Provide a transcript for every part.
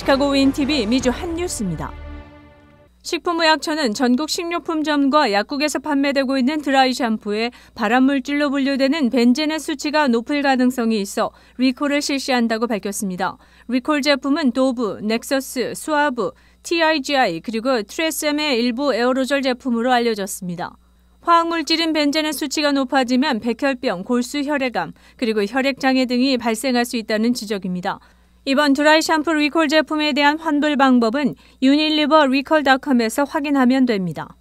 시카고 윈TV 미주 핫뉴스입니다. 식품의약처는 전국 식료품점과 약국에서 판매되고 있는 드라이 샴푸에 발암물질로 분류되는 벤젠의 수치가 높을 가능성이 있어 리콜을 실시한다고 밝혔습니다. 리콜 제품은 도브, 넥서스, 수아브, TIGI 그리고 트레셈의 일부 에어로졸 제품으로 알려졌습니다. 화학물질인 벤젠의 수치가 높아지면 백혈병, 골수 혈액암, 그리고 혈액장애 등이 발생할 수 있다는 지적입니다. 이번 드라이 샴푸 리콜 제품에 대한 환불 방법은 unileverrecall.com에서 확인하면 됩니다.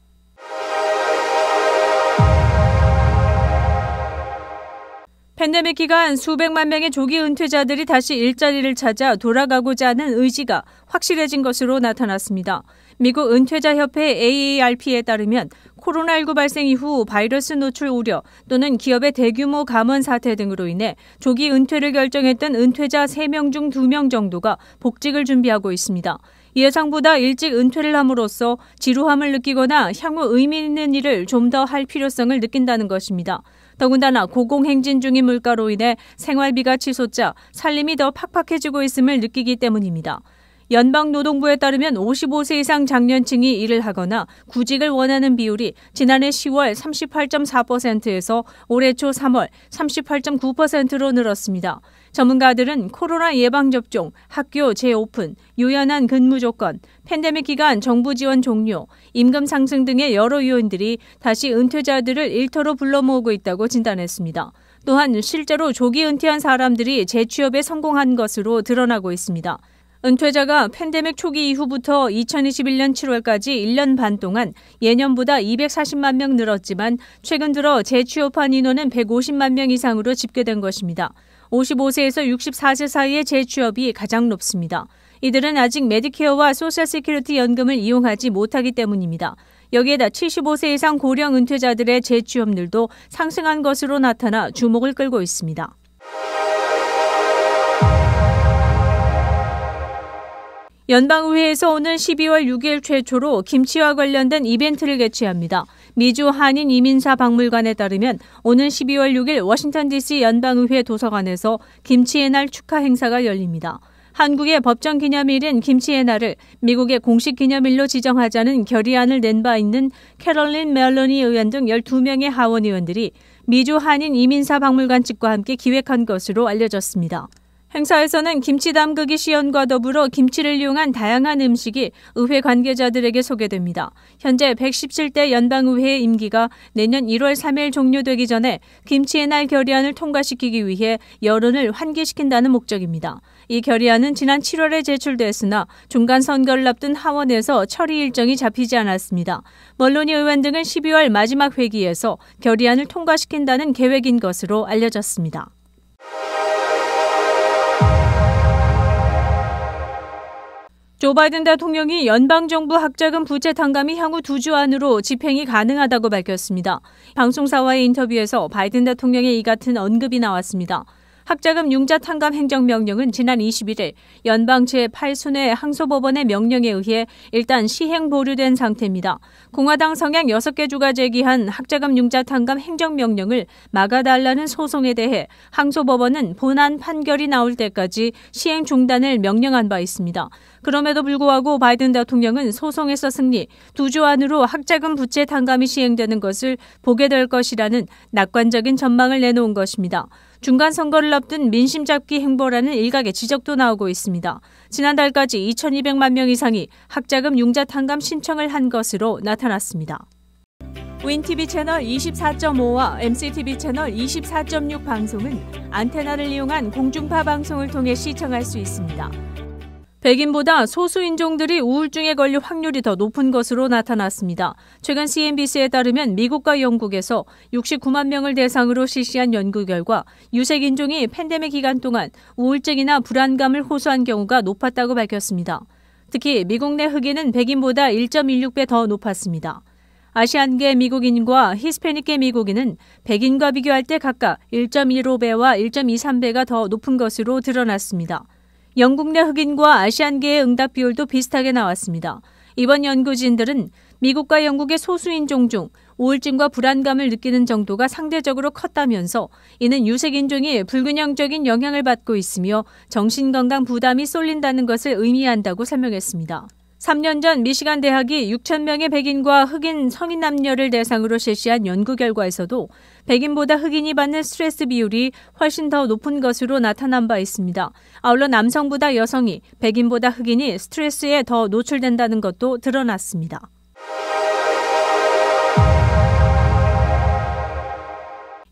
팬데믹 기간 수백만 명의 조기 은퇴자들이 다시 일자리를 찾아 돌아가고자 하는 의지가 확실해진 것으로 나타났습니다. 미국 은퇴자협회 AARP에 따르면 코로나19 발생 이후 바이러스 노출 우려 또는 기업의 대규모 감원 사태 등으로 인해 조기 은퇴를 결정했던 은퇴자 3명 중 2명 정도가 복직을 준비하고 있습니다. 예상보다 일찍 은퇴를 함으로써 지루함을 느끼거나 향후 의미 있는 일을 좀 더 할 필요성을 느낀다는 것입니다. 더군다나 고공행진 중인 물가로 인해 생활비가 치솟자 살림이 더 팍팍해지고 있음을 느끼기 때문입니다. 연방노동부에 따르면 55세 이상 장년층이 일을 하거나 구직을 원하는 비율이 지난해 10월 38.4%에서 올해 초 3월 38.9%로 늘었습니다. 전문가들은 코로나 예방접종, 학교 재오픈, 유연한 근무 조건, 팬데믹 기간 정부 지원 종료, 임금 상승 등의 여러 요인들이 다시 은퇴자들을 일터로 불러 모으고 있다고 진단했습니다. 또한 실제로 조기 은퇴한 사람들이 재취업에 성공한 것으로 드러나고 있습니다. 은퇴자가 팬데믹 초기 이후부터 2021년 7월까지 1년 반 동안 예년보다 240만 명 늘었지만 최근 들어 재취업한 인원은 150만 명 이상으로 집계된 것입니다. 55세에서 64세 사이의 재취업이 가장 높습니다. 이들은 아직 메디케어와 소셜시큐리티 연금을 이용하지 못하기 때문입니다. 여기에다 75세 이상 고령 은퇴자들의 재취업률도 상승한 것으로 나타나 주목을 끌고 있습니다. 연방의회에서 오는 12월 6일 최초로 김치와 관련된 이벤트를 개최합니다. 미주 한인 이민사 박물관에 따르면 오는 12월 6일 워싱턴 DC 연방의회 도서관에서 김치의 날 축하 행사가 열립니다. 한국의 법정 기념일인 김치의 날을 미국의 공식 기념일로 지정하자는 결의안을 낸 바 있는 캐롤린 멜로니 의원 등 12명의 하원 의원들이 미주 한인 이민사 박물관 측과 함께 기획한 것으로 알려졌습니다. 행사에서는 김치 담그기 시연과 더불어 김치를 이용한 다양한 음식이 의회 관계자들에게 소개됩니다. 현재 117대 연방의회의 임기가 내년 1월 3일 종료되기 전에 김치의 날 결의안을 통과시키기 위해 여론을 환기시킨다는 목적입니다. 이 결의안은 지난 7월에 제출됐으나 중간 선거를 앞둔 하원에서 처리 일정이 잡히지 않았습니다. 멀로니 의원 등은 12월 마지막 회기에서 결의안을 통과시킨다는 계획인 것으로 알려졌습니다. 조 바이든 대통령이 연방정부 학자금 부채 탕감이 향후 2주 안으로 집행이 가능하다고 밝혔습니다. 방송사와의 인터뷰에서 바이든 대통령의 이 같은 언급이 나왔습니다. 학자금 융자 탕감 행정명령은 지난 21일 연방 제8순회 항소법원의 명령에 의해 일단 시행 보류된 상태입니다. 공화당 성향 6개 주가 제기한 학자금 융자 탕감 행정명령을 막아달라는 소송에 대해 항소법원은 본안 판결이 나올 때까지 시행 중단을 명령한 바 있습니다. 그럼에도 불구하고 바이든 대통령은 소송에서 승리, 2주 안으로 학자금 부채 탕감이 시행되는 것을 보게 될 것이라는 낙관적인 전망을 내놓은 것입니다. 중간 선거를 앞둔 민심 잡기 행보라는 일각의 지적도 나오고 있습니다. 지난달까지 2,200만 명 이상이 학자금 융자 탕감 신청을 한 것으로 나타났습니다. 윈TV 채널 24.5와 MCTV 채널 24.6 방송은 안테나를 이용한 공중파 방송을 통해 시청할 수 있습니다. 백인보다 소수인종들이 우울증에 걸릴 확률이 더 높은 것으로 나타났습니다. 최근 CNBC에 따르면 미국과 영국에서 69만 명을 대상으로 실시한 연구 결과 유색인종이 팬데믹 기간 동안 우울증이나 불안감을 호소한 경우가 높았다고 밝혔습니다. 특히 미국 내 흑인은 백인보다 1.16배 더 높았습니다. 아시안계 미국인과 히스패닉계 미국인은 백인과 비교할 때 각각 1.15배와 1.23배가 더 높은 것으로 드러났습니다. 영국 내 흑인과 아시안계의 응답 비율도 비슷하게 나왔습니다. 이번 연구진들은 미국과 영국의 소수인종 중 우울증과 불안감을 느끼는 정도가 상대적으로 컸다면서 이는 유색인종이 불균형적인 영향을 받고 있으며 정신건강 부담이 쏠린다는 것을 의미한다고 설명했습니다. 3년 전 미시간 대학이 6,000명의 백인과 흑인 성인 남녀를 대상으로 실시한 연구 결과에서도 백인보다 흑인이 받는 스트레스 비율이 훨씬 더 높은 것으로 나타난 바 있습니다. 아울러 남성보다 여성이 백인보다 흑인이 스트레스에 더 노출된다는 것도 드러났습니다.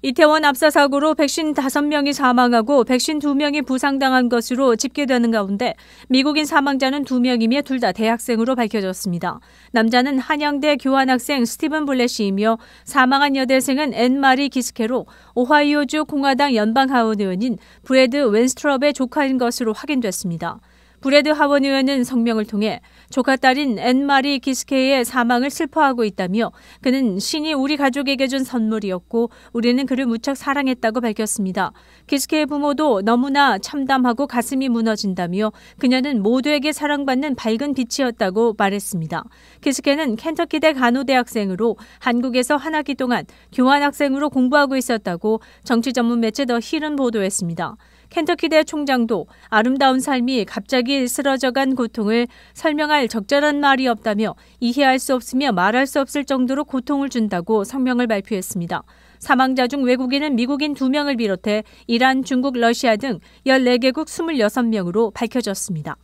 이태원 압사 사고로 백신 5명이 사망하고 백신 2명이 부상당한 것으로 집계되는 가운데 미국인 사망자는 2명이며 둘 다 대학생으로 밝혀졌습니다. 남자는 한양대 교환학생 스티븐 블래시이며 사망한 여대생은 앤마리 기스케로 오하이오주 공화당 연방하원 의원인 브래드 웬스트럽의 조카인 것으로 확인됐습니다. 브래드 하원 의원은 성명을 통해 조카 딸인 앤마리 기스케의 사망을 슬퍼하고 있다며 그는 신이 우리 가족에게 준 선물이었고 우리는 그를 무척 사랑했다고 밝혔습니다. 기스케의 부모도 너무나 참담하고 가슴이 무너진다며 그녀는 모두에게 사랑받는 밝은 빛이었다고 말했습니다. 기스케는 켄터키대 간호대학생으로 한국에서 한 학기 동안 교환학생으로 공부하고 있었다고 정치 전문 매체 더 힐은 보도했습니다. 켄터키대 총장도 아름다운 삶이 갑자기 쓰러져간 고통을 설명할 적절한 말이 없다며 이해할 수 없으며 말할 수 없을 정도로 고통을 준다고 성명을 발표했습니다. 사망자 중 외국인은 미국인 2명을 비롯해 이란, 중국, 러시아 등 14개국 26명으로 밝혀졌습니다.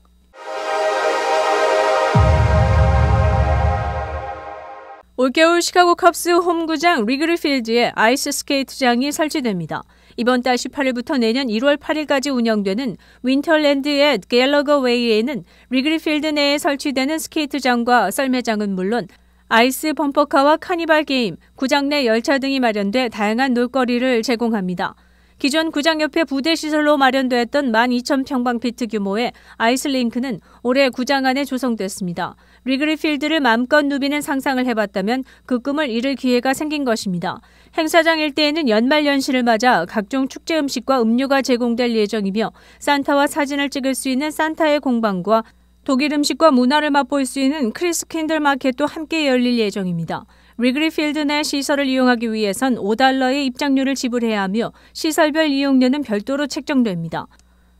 올겨울 시카고 컵스 홈구장 리그리 필드에 아이스 스케이트장이 설치됩니다. 이번 달 18일부터 내년 1월 8일까지 운영되는 윈터랜드의 갤러거 웨이에는 리그리 필드 내에 설치되는 스케이트장과 썰매장은 물론 아이스 범퍼카와 카니발 게임, 구장 내 열차 등이 마련돼 다양한 놀거리를 제공합니다. 기존 구장 옆에 부대시설로 마련되었던 12,000평방피트 규모의 아이스링크는 올해 구장 안에 조성됐습니다. 리그리 필드를 마음껏 누비는 상상을 해봤다면 그 꿈을 이룰 기회가 생긴 것입니다. 행사장 일대에는 연말연시를 맞아 각종 축제 음식과 음료가 제공될 예정이며 산타와 사진을 찍을 수 있는 산타의 공방과 독일 음식과 문화를 맛볼 수 있는 크리스 킨들 마켓도 함께 열릴 예정입니다. 리그리 필드 내 시설을 이용하기 위해선 $5의 입장료를 지불해야 하며 시설별 이용료는 별도로 책정됩니다.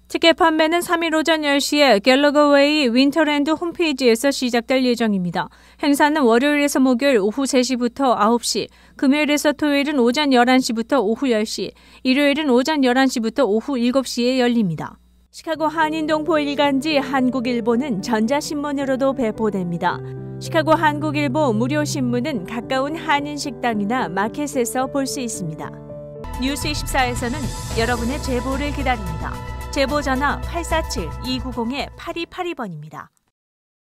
티켓 판매는 3일 오전 10시에 갤러거웨이 윈터랜드 홈페이지에서 시작될 예정입니다. 행사는 월요일에서 목요일 오후 3시부터 9시, 금요일에서 토요일은 오전 11시부터 오후 10시, 일요일은 오전 11시부터 오후 7시에 열립니다. 시카고 한인동포 일간지 한국일보는 전자신문으로도 배포됩니다. 시카고 한국일보 무료신문은 가까운 한인식당이나 마켓에서 볼 수 있습니다. 뉴스24에서는 여러분의 제보를 기다립니다. 제보 전화 847-290-8282번입니다.